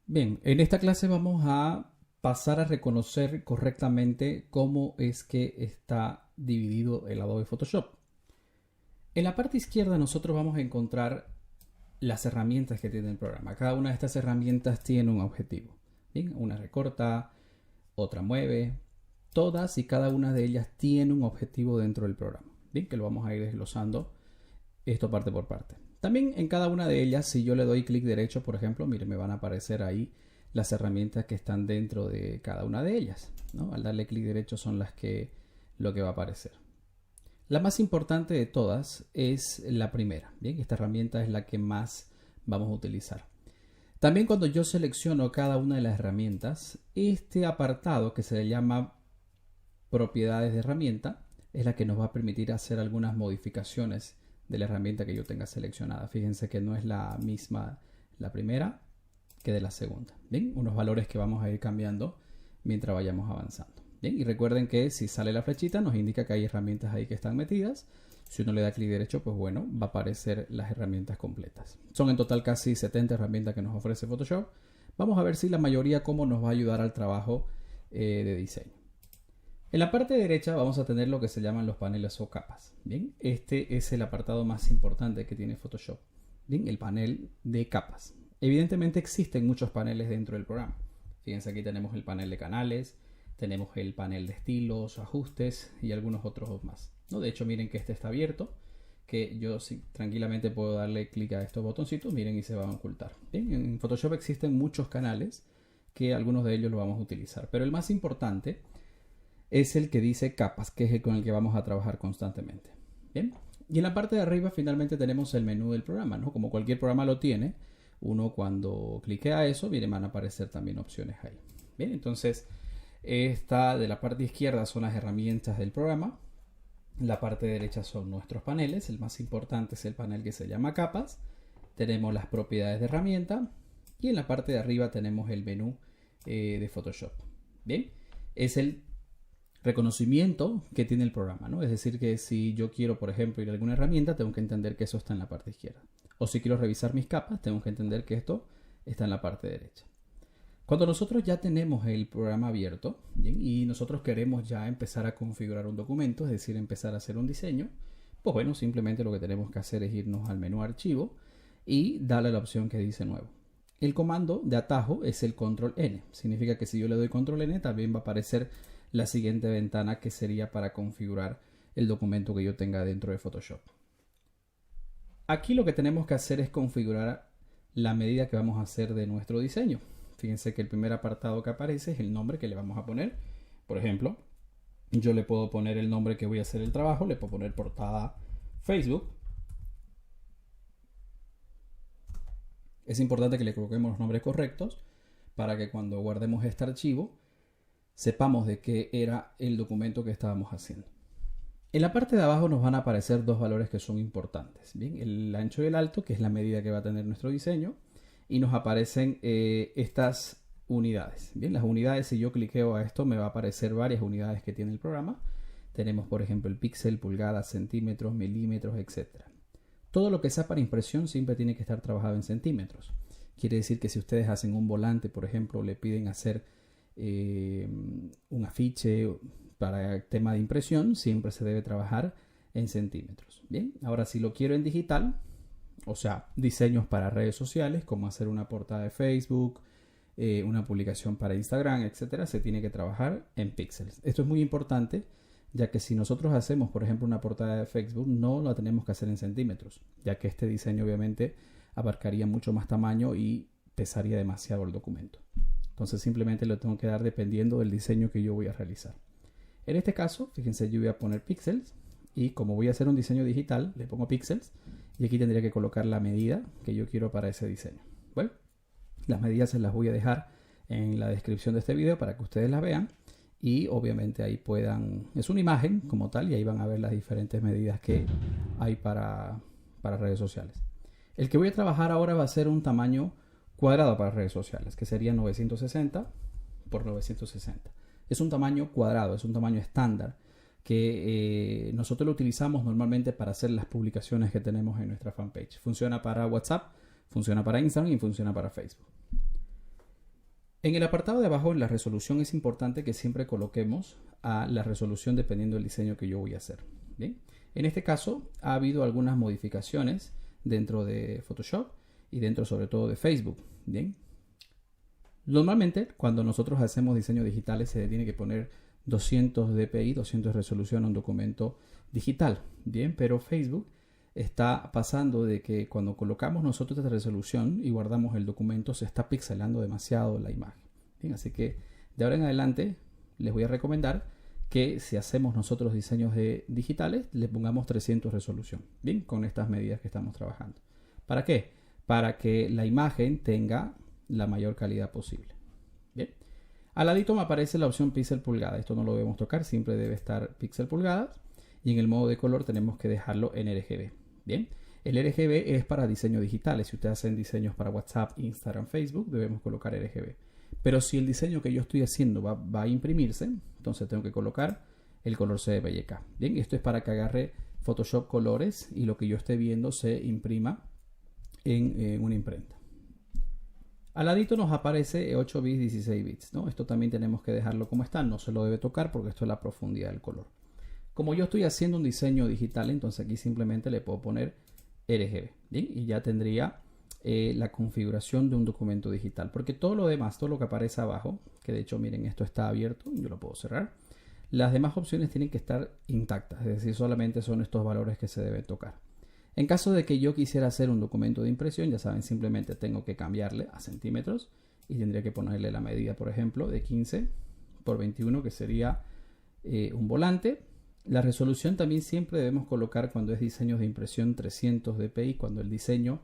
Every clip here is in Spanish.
Bien, en esta clase vamos a pasar a reconocer correctamente cómo es que está dividido el Adobe Photoshop. En la parte izquierda nosotros vamos a encontrar las herramientas que tiene el programa. Cada una de estas herramientas tiene un objetivo. Bien, una recorta, otra mueve. Todas y cada una de ellas tiene un objetivo dentro del programa. Bien, que lo vamos a ir desglosando esto parte por parte. También en cada una de ellas, si yo le doy clic derecho, por ejemplo, mire, me van a aparecer ahí las herramientas que están dentro de cada una de ellas, ¿no? Al darle clic derecho son lo que va a aparecer. La más importante de todas es la primera. Bien, esta herramienta es la que más vamos a utilizar. También cuando yo selecciono cada una de las herramientas, este apartado que se le llama propiedades de herramienta es la que nos va a permitir hacer algunas modificaciones de la herramienta que yo tenga seleccionada. Fíjense que no es la misma la primera que de la segunda. Bien, unos valores que vamos a ir cambiando mientras vayamos avanzando. Bien, y recuerden que si sale la flechita nos indica que hay herramientas ahí que están metidas. Si uno le da clic derecho, pues bueno, va a aparecer las herramientas completas. Son en total casi 70 herramientas que nos ofrece Photoshop. Vamos a ver si la mayoría cómo nos va a ayudar al trabajo de diseño. En la parte derecha vamos a tener lo que se llaman los paneles o capas. Bien, este es el apartado más importante que tiene Photoshop. Bien, el panel de capas. Evidentemente existen muchos paneles dentro del programa. Fíjense, aquí tenemos el panel de canales, tenemos el panel de estilos, ajustes y algunos otros más, ¿no? De hecho, miren que este está abierto, que yo sí, tranquilamente puedo darle clic a estos botoncitos, miren, y se van a ocultar. Bien, en Photoshop existen muchos canales que algunos de ellos lo vamos a utilizar, pero el más importante es el que dice capas, que es el con el que vamos a trabajar constantemente. Bien, y en la parte de arriba finalmente tenemos el menú del programa, ¿no? Como cualquier programa lo tiene, uno cuando clique a eso, miren, van a aparecer también opciones ahí. Bien, entonces esta de la parte izquierda son las herramientas del programa, la parte derecha son nuestros paneles, el más importante es el panel que se llama capas, tenemos las propiedades de herramienta y en la parte de arriba tenemos el menú de Photoshop. Bien, es el reconocimiento que tiene el programa, ¿no? Es decir, que si yo quiero, por ejemplo, ir a alguna herramienta, tengo que entender que eso está en la parte izquierda. O si quiero revisar mis capas, tengo que entender que esto está en la parte derecha. Cuando nosotros ya tenemos el programa abierto, ¿bien? Y nosotros queremos ya empezar a configurar un documento, es decir, empezar a hacer un diseño, pues bueno, simplemente lo que tenemos que hacer es irnos al menú archivo y darle la opción que dice nuevo. El comando de atajo es el control N. Significa que si yo le doy control N, también va a aparecer la siguiente ventana que sería para configurar el documento que yo tenga dentro de Photoshop. Aquí lo que tenemos que hacer es configurar la medida que vamos a hacer de nuestro diseño. Fíjense que el primer apartado que aparece es el nombre que le vamos a poner. Por ejemplo, yo le puedo poner el nombre que voy a hacer el trabajo, le puedo poner portada Facebook. Es importante que le coloquemos los nombres correctos para que cuando guardemos este archivo sepamos de qué era el documento que estábamos haciendo. En la parte de abajo nos van a aparecer dos valores que son importantes. Bien, el ancho y el alto, que es la medida que va a tener nuestro diseño, y nos aparecen estas unidades. Bien, las unidades, si yo cliqueo a esto, me va a aparecer varias unidades que tiene el programa. Tenemos, por ejemplo, el píxel, pulgadas, centímetros, milímetros, etc. Todo lo que sea para impresión siempre tiene que estar trabajado en centímetros. Quiere decir que si ustedes hacen un volante, por ejemplo, le piden hacer un afiche para tema de impresión, siempre se debe trabajar en centímetros. Bien, ahora si lo quiero en digital, o sea, diseños para redes sociales, como hacer una portada de Facebook, una publicación para Instagram, etcétera, se tiene que trabajar en píxeles. Esto es muy importante, ya que si nosotros hacemos, por ejemplo, una portada de Facebook, no la tenemos que hacer en centímetros, ya que este diseño obviamente abarcaría mucho más tamaño y pesaría demasiado el documento. Entonces simplemente lo tengo que dar dependiendo del diseño que yo voy a realizar. En este caso, fíjense, yo voy a poner píxeles y como voy a hacer un diseño digital, le pongo píxeles y aquí tendría que colocar la medida que yo quiero para ese diseño. Bueno, las medidas se las voy a dejar en la descripción de este video para que ustedes las vean y obviamente ahí puedan, es una imagen como tal y ahí van a ver las diferentes medidas que hay para redes sociales. El que voy a trabajar ahora va a ser un tamaño cuadrado para redes sociales, que sería 960 por 960. Es un tamaño cuadrado, es un tamaño estándar que nosotros lo utilizamos normalmente para hacer las publicaciones que tenemos en nuestra fanpage. Funciona para WhatsApp, funciona para Instagram y funciona para Facebook. En el apartado de abajo, en la resolución, es importante que siempre coloquemos a la resolución dependiendo del diseño que yo voy a hacer. Bien, en este caso ha habido algunas modificaciones dentro de Photoshop y dentro sobre todo de Facebook. Bien, normalmente cuando nosotros hacemos diseños digitales se le tiene que poner 200 dpi, 200 de resolución a un documento digital. Bien, pero Facebook está pasando de que cuando colocamos nosotros esta resolución y guardamos el documento se está pixelando demasiado la imagen. Bien, así que de ahora en adelante les voy a recomendar que si hacemos nosotros diseños digitales le pongamos 300 resolución. Bien, con estas medidas que estamos trabajando. ¿Para qué? Para que la imagen tenga la mayor calidad posible. Bien. Al ladito me aparece la opción píxel pulgada. Esto no lo debemos tocar, siempre debe estar píxel pulgadas. Y en el modo de color tenemos que dejarlo en RGB. Bien, el RGB es para diseños digitales. Si ustedes hacen diseños para WhatsApp, Instagram, Facebook, debemos colocar RGB. Pero si el diseño que yo estoy haciendo va a imprimirse, entonces tengo que colocar el color CMYK. Bien, esto es para que agarre Photoshop colores y lo que yo esté viendo se imprima en una imprenta. Al ladito nos aparece 8 bits, 16 bits, ¿no? Esto también tenemos que dejarlo como está, no se lo debe tocar porque esto es la profundidad del color. Como yo estoy haciendo un diseño digital, entonces aquí simplemente le puedo poner RGB, ¿bien? Y ya tendría la configuración de un documento digital. Porque todo lo demás, todo lo que aparece abajo, que de hecho miren, esto está abierto, yo lo puedo cerrar. Las demás opciones tienen que estar intactas, es decir, solamente son estos valores que se deben tocar. En caso de que yo quisiera hacer un documento de impresión, ya saben, simplemente tengo que cambiarle a centímetros y tendría que ponerle la medida, por ejemplo, de 15 por 21, que sería un volante. La resolución también siempre debemos colocar cuando es diseño de impresión 300 dpi, cuando el diseño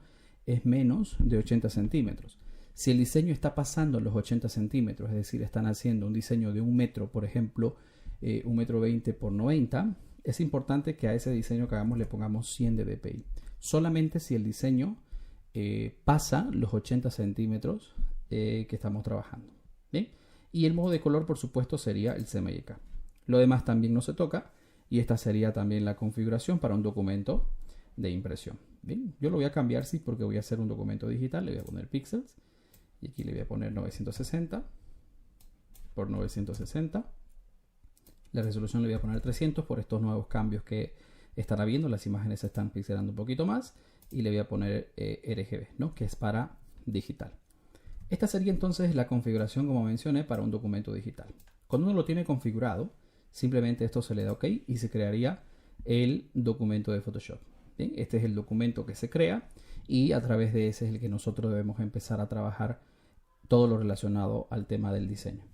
es menos de 80 centímetros. Si el diseño está pasando los 80 centímetros, es decir, están haciendo un diseño de 1 metro, por ejemplo, 1,20 metro por 90, es importante que a ese diseño que hagamos le pongamos 100 de dpi. Solamente si el diseño pasa los 80 centímetros que estamos trabajando. ¿Bien? Y el modo de color, por supuesto, sería el CMYK. Lo demás también no se toca. Y esta sería también la configuración para un documento de impresión. Bien, yo lo voy a cambiar, sí, porque voy a hacer un documento digital. Le voy a poner píxeles. Y aquí le voy a poner 960 por 960. La resolución le voy a poner 300 por estos nuevos cambios que están habiendo. Las imágenes se están pixelando un poquito más. Y le voy a poner RGB, ¿no? Que es para digital. Esta sería entonces la configuración, como mencioné, para un documento digital. Cuando uno lo tiene configurado, simplemente esto se le da OK y se crearía el documento de Photoshop. ¿Bien? Este es el documento que se crea y a través de ese es el que nosotros debemos empezar a trabajar todo lo relacionado al tema del diseño.